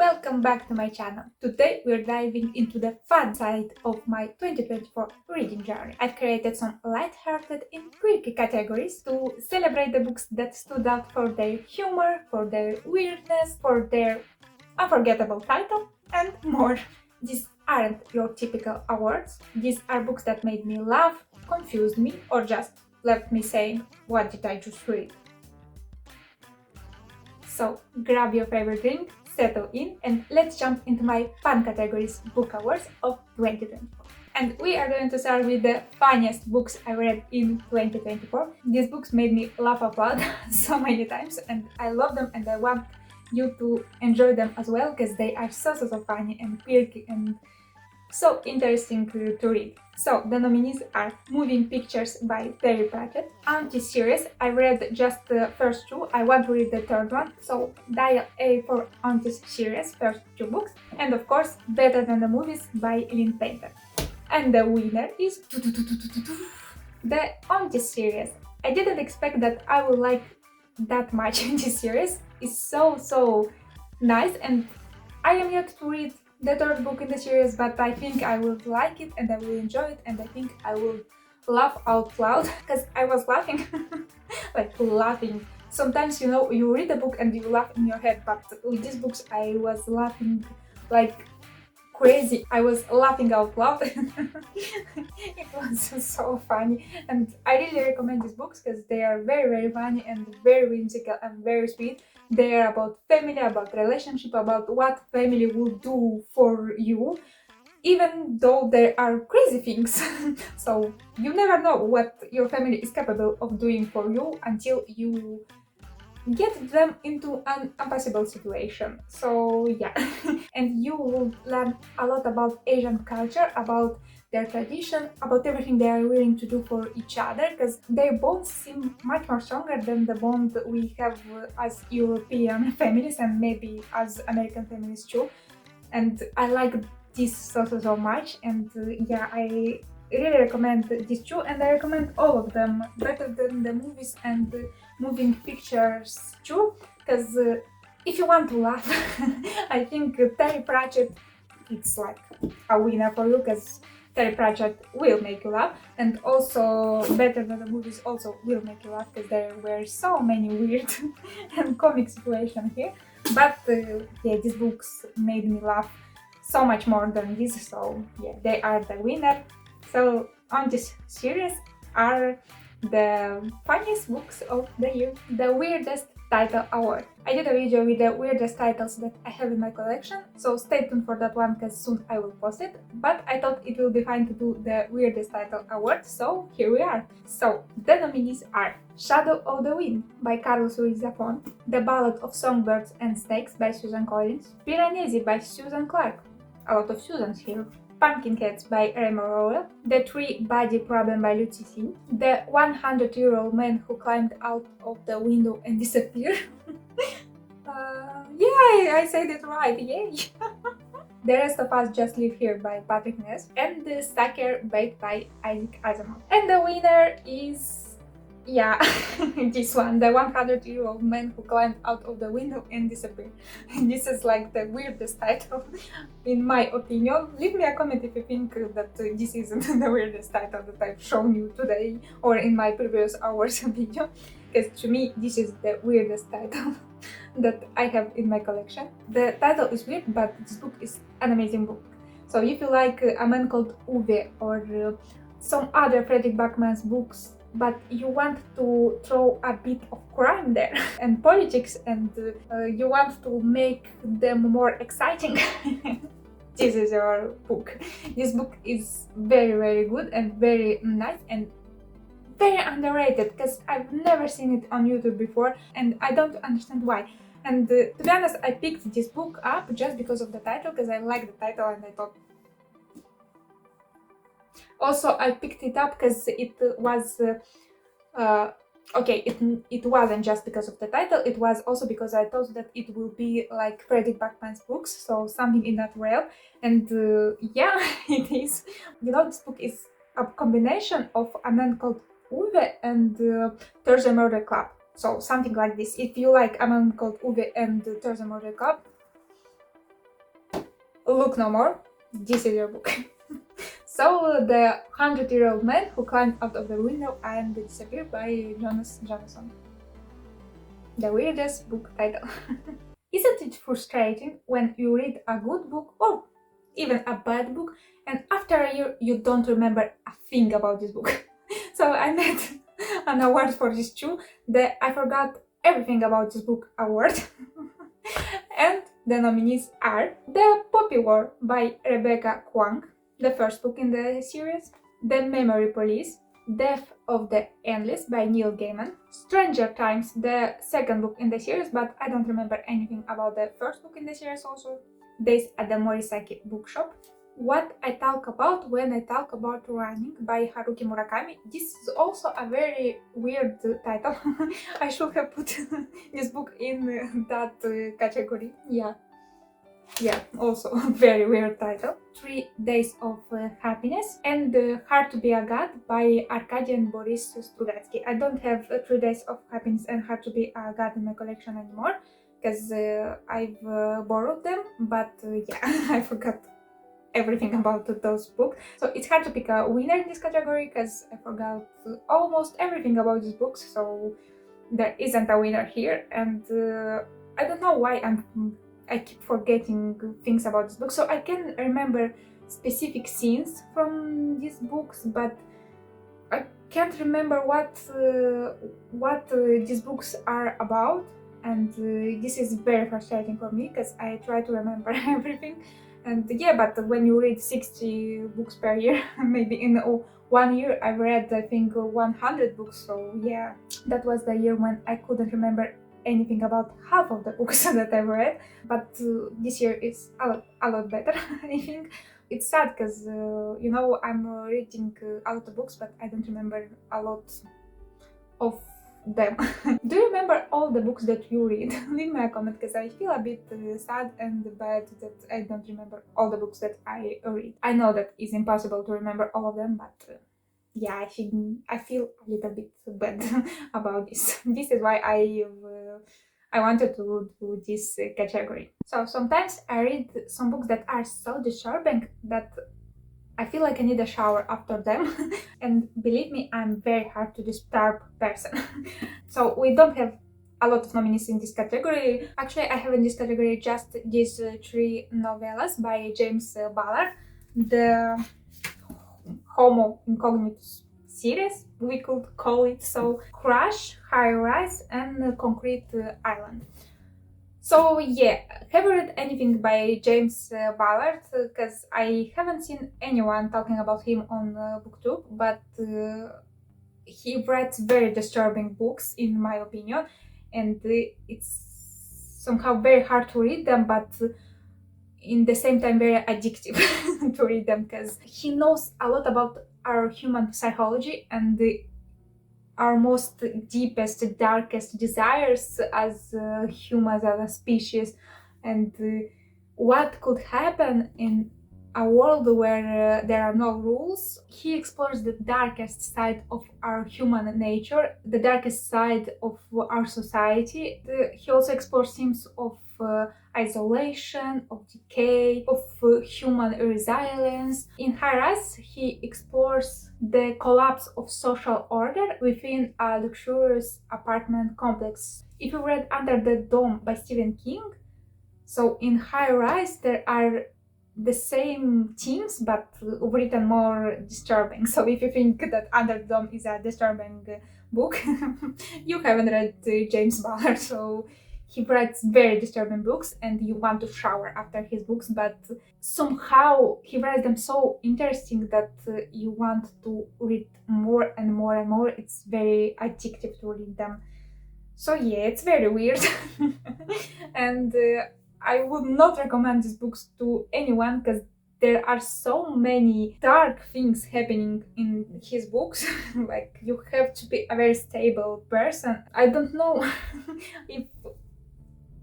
welcome back to my channel. Today we're diving into the fun side of my 2024 reading journey. I've created some lighthearted and quirky categories to celebrate the books that stood out for their humor, for their weirdness, for their unforgettable title, and more. These aren't your typical awards. These are books that made me laugh, confused me, or just left me saying, "What did I just read?" So grab your favorite drink, settle in, and let's jump into my fun categories book awards of 2024. And we are going to start with the funniest books I read in 2024. These books made me laugh out loud so many times, and I love them, and I want you to enjoy them as well because they are so funny and quirky and so interesting to read. So the nominees are Moving Pictures by Terry Pratchett, Auntie-series. I read just the first two, I want to read the third one, so Dial A for Auntie-series, first two books, and of course Better Than the Movies by Lynn Painter. And the winner is the Auntie-series. I didn't expect that I would like that much this series. It's so nice, and I am yet to read the third book in the series, but I think I will like it and I will enjoy it, and I think I will laugh out loud because I was laughing like laughing. Sometimes you read a book and you laugh in your head, but with these books I was laughing like crazy. I was laughing out loud. It was so funny, and I really recommend these books because they are very funny and very whimsical and very sweet. They are about family, about relationship, about what family will do for you, even though there are crazy things. So you never know what your family is capable of doing for you until you get them into an impossible situation. So yeah. And you will learn a lot about Asian culture, about their tradition, about everything they are willing to do for each other, because their bonds seem much more stronger than the bond we have as European families and maybe as American families too. And I like this so much, and yeah, I really recommend these two, and I recommend all of them, Better Than the Movies and Moving Pictures too, because if you want to laugh, I think Terry Pratchett, it's like a winner for you, because Terry Pratchett will make you laugh, and also Better Than the Movies also will make you laugh because there were so many weird and comic situations here. But yeah, these books made me laugh so much more than this, so yeah, they are the winner. So on this series are the funniest books of the year. The weirdest title award. I did a video with the weirdest titles that I have in my collection, so stay tuned for that one because soon I will post it. But I thought it will be fine to do the weirdest title award, so here we are. So the nominees are Shadow of the Wind by Carlos Ruiz Zafón, The Ballad of Songbirds and Snakes by Susan Collins, Piranesi by Susan Clark, a lot of Susans here, Pumpkinheads by Raymond Rowell, The Three-Body Problem by Lucy Sin, The 100-Year-Old Man Who Climbed Out of the Window and Disappeared. Yeah, I said it right, yay! The Rest of Us Just Live Here by Patrick Ness, and The Sucker Bait by Isaac Asimov. And the winner is, yeah, this one, The 100-Year-Old Man Who Climbed Out of the Window and Disappeared. This is like the weirdest title, in my opinion. Leave me a comment if you think that this isn't the weirdest title that I've shown you today or in my previous hours video, because to me this is the weirdest title that I have in my collection. The title is weird, but this book is an amazing book. So if you like A Man Called Uwe or some other Fredrik Backman's books, but you want to throw a bit of crime there and politics, and you want to make them more exciting, this is your book. This book is very good and very nice and very underrated, because I've never seen it on YouTube before and I don't understand why. And to be honest, I picked this book up just because of the title, because I like the title and I thought. Also, I picked it up because it was okay, it wasn't just because of the title, it was also because I thought that it will be like Fredrik Backman's books, so something in that realm. And yeah, it is. This book is a combination of A Man Called Uwe and There's a Murder Club. So something like this. If you like A Man Called Uwe and There's a Murder Club, Look no more, this is your book. So, The 100-Year-Old Man Who Climbed Out of the Window and Disappeared by Jonas Jonasson. The weirdest book title. Isn't it frustrating when you read a good book or even a bad book and after a year you don't remember a thing about this book? So I made an award for this too, the I Forgot Everything About This Book award. And the nominees are The Poppy War by Rebecca Kwang, the first book in the series, The Memory Police, Death of the Endless by Neil Gaiman, Stranger Times, the second book in the series, but I don't remember anything about the first book in the series also, Days at the Morisaki Bookshop, What I Talk About When I Talk About Running by Haruki Murakami. This is also a very weird title. I should have put this book in that category. Yeah, also a very weird title. 3 Days of Happiness and Hard to Be a God by Arkady and Boris Strugatsky. I don't have 3 Days of Happiness and Hard to Be a God in my collection anymore because I've borrowed them, but yeah, I forgot everything about those books. So it's hard to pick a winner in this category because I forgot almost everything about these books, so there isn't a winner here, and I don't know why I keep forgetting things about this book. So I can remember specific scenes from these books, but I can't remember what these books are about, and this is very frustrating for me because I try to remember everything. And yeah, but when you read 60 books per year, maybe in 1 year I've read I think 100 books, so yeah, that was the year when I couldn't remember anything about half of the books that I've read, but this year is a lot better. I think it's sad because I'm reading a lot of books, but I don't remember a lot of them. Do you remember all the books that you read? Leave me a comment because I feel a bit sad and bad that I don't remember all the books that I read. I know that it's impossible to remember all of them, but yeah, I feel a little bit bad about this. This is why I wanted to do this category. So sometimes I read some books that are so disturbing that I feel like I need a shower after them. And believe me, I'm very hard to disturb person. So we don't have a lot of nominees in this category. Actually, I have in this category just these 3 novellas by James Ballard. The Homo Incognitus series, we could call it so. Crash, High Rise, and Concrete Island. So yeah, have you read anything by James Ballard? Because I haven't seen anyone talking about him on BookTube, but he writes very disturbing books in my opinion, and it's somehow very hard to read them, but in the same time very addictive to read them because he knows a lot about our human psychology and our most deepest, darkest desires as humans, as a species, and what could happen in a world where there are no rules. He explores the darkest side of our human nature, the darkest side of our society. He also explores themes of isolation, of decay, of human resilience. In High Rise, he explores the collapse of social order within a luxurious apartment complex. If you read Under the Dome by Stephen King, so in High Rise there are the same themes but written more disturbing. So if you think that Under the Dome is a disturbing book, you haven't read James Ballard. So he writes very disturbing books and you want to shower after his books, but somehow he writes them so interesting that you want to read more and more and more. It's very addictive to read them. So yeah, it's very weird. And I would not recommend these books to anyone because there are so many dark things happening in his books. Like, you have to be a very stable person. I don't know if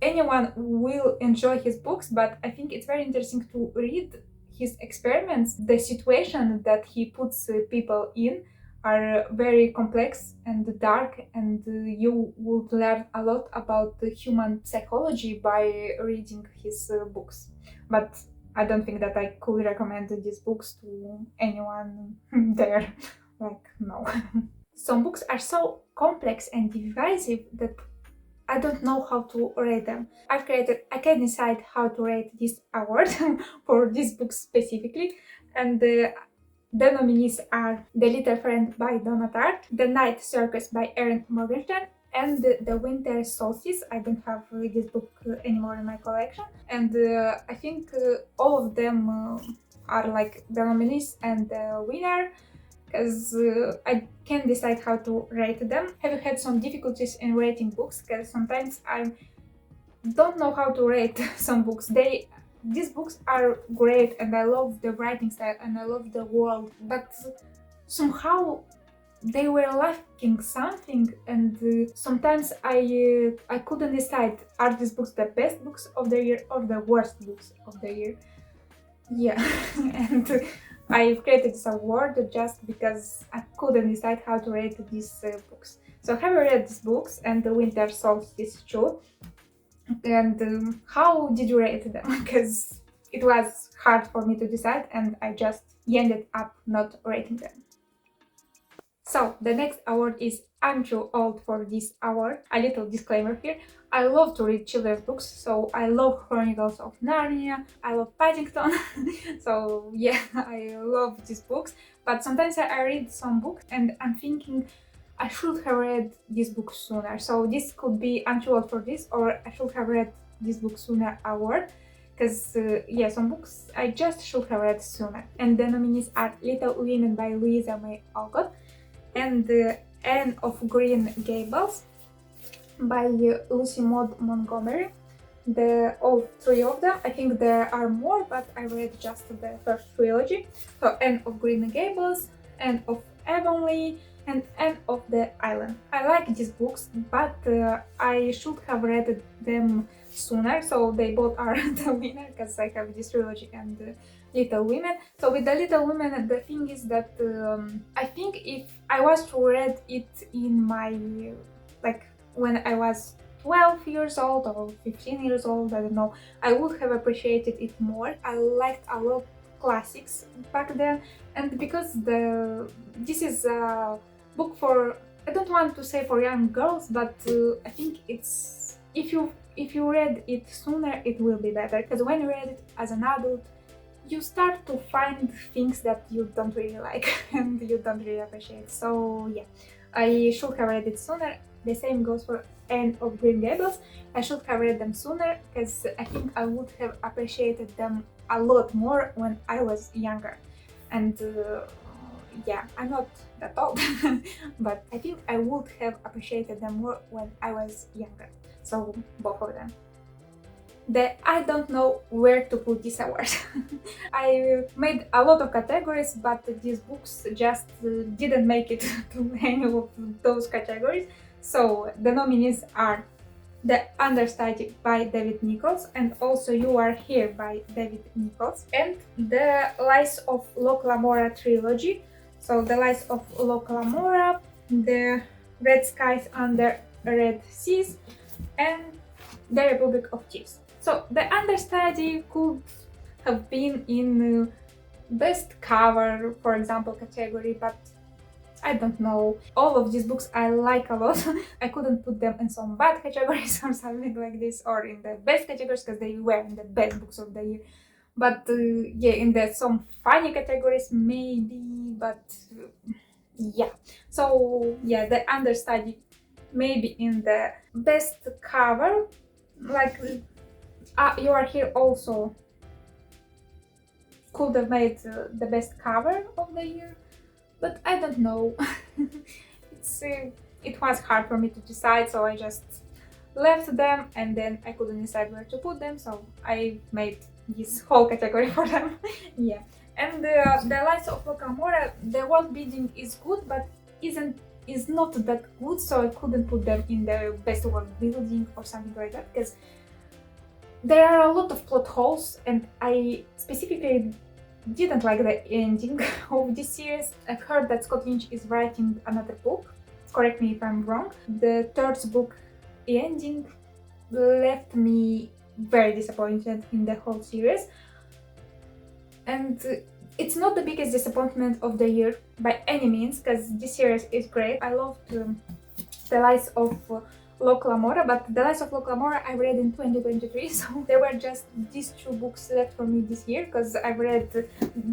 anyone will enjoy his books, but I think it's very interesting to read his experiments. The situation that he puts people in are very complex and dark, and you would learn a lot about the human psychology by reading his books. But I don't think that I could recommend these books to anyone there. Like, no. Some books are so complex and divisive that I don't know how to rate them. I can decide how to rate this award for this book specifically, and the nominees are The Little Friend by Donna Tartt, The Night Circus by Erin Morgenstern, and The Winter Solstice. I don't have this book anymore in my collection, and I think all of them are like the nominees and the winner, because I can't decide how to rate them. Have you had some difficulties in rating books? Because sometimes I don't know how to rate some books. These books are great, and I love the writing style and I love the world, but somehow they were lacking something, and sometimes I couldn't decide, are these books the best books of the year or the worst books of the year. Yeah. And I created this award just because I couldn't decide how to rate these books. So have you read these books and The Winter Solstice too? And how did you rate them? Because it was hard for me to decide and I just ended up not rating them. So the next award is I'm too old for this award. A little disclaimer here. I love to read children's books, so I love Chronicles of Narnia, I love Paddington, so yeah, I love these books. But sometimes I read some books and I'm thinking I should have read this book sooner. So this could be I'm too old for this, or I should have read this book sooner award. Because yeah, some books I just should have read sooner. And the nominees are Little Women by Louisa May Alcott, and Anne of Green Gables by Lucy Maud Montgomery. All three of them. I think there are more, but I read just the first trilogy. So Anne of Green Gables, Anne of Avonlea, and Anne of the Island. I like these books, but I should have read them sooner, so they both are the winner, because I have this trilogy and Little Women. So with the Little Women, the thing is that I think if I was to read it in my, like, when I was 12 years old or 15 years old, I don't know, I would have appreciated it more. I liked a lot classics back then, and because this is a book for, I don't want to say for young girls, but I think it's, if you read it sooner, it will be better, because when you read it as an adult, you start to find things that you don't really like and you don't really appreciate. So yeah, I should have read it sooner. The same goes for Anne of Green Gables. I should have read them sooner, because I think I would have appreciated them a lot more when I was younger. And yeah, I'm not that old, but I think I would have appreciated them more when I was younger. So both of them. I don't know where to put this award. I made a lot of categories, but these books just didn't make it to any of those categories. So the nominees are The Understudy by David Nichols, and also You Are Here by David Nichols, and The Lies of Locke Lamora trilogy. So The Lies of Locke Lamora, The Red Skies Under Red Seas, and The Republic of Thieves. So The Understudy could have been in best cover, for example, category, but I don't know. All of these books I like a lot. I couldn't put them in some bad categories or something like this, or in the best categories, because they were in the best books of the year. But yeah, in some funny categories maybe, but yeah. So yeah, The Understudy maybe in the best cover, like You Are Here also could have made the best cover of the year, but I don't know. It was hard for me to decide, so I just left them, and then I couldn't decide where to put them, so I made this whole category for them. Yeah, and The Lies of Locke Lamora, the world building is good, but is not that good, so I couldn't put them in the best world building or something like that, because there are a lot of plot holes, and I specifically didn't like the ending of this series. I've heard that Scott Lynch is writing another book. Correct me if I'm wrong. The third book ending left me very disappointed in the whole series. And it's not the biggest disappointment of the year by any means, because this series is great. I loved The Lies of Loclamora, but The Lies of Loclamora I read in 2023, so there were just these two books left for me this year, because I read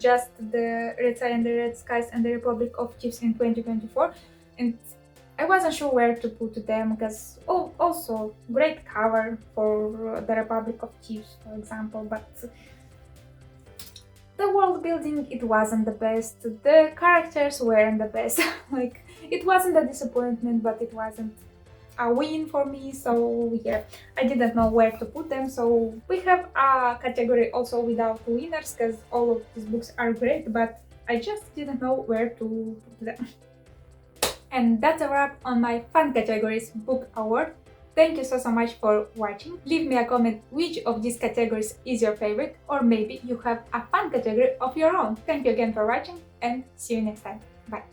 just The Red Sky and the Red Skies and The Republic of Chiefs in 2024, and I wasn't sure where to put them, because also great cover for The Republic of Chiefs, for example, but the world building, it wasn't the best, the characters weren't the best. Like, it wasn't a disappointment, but it wasn't a win for me, so yeah, I didn't know where to put them. So we have a category also without winners, because all of these books are great, but I just didn't know where to put them. And that's a wrap on my Fun Categories Book Award. Thank you so much for watching. Leave me a comment which of these categories is your favorite, or maybe you have a fun category of your own. Thank you again for watching, and see you next time. Bye!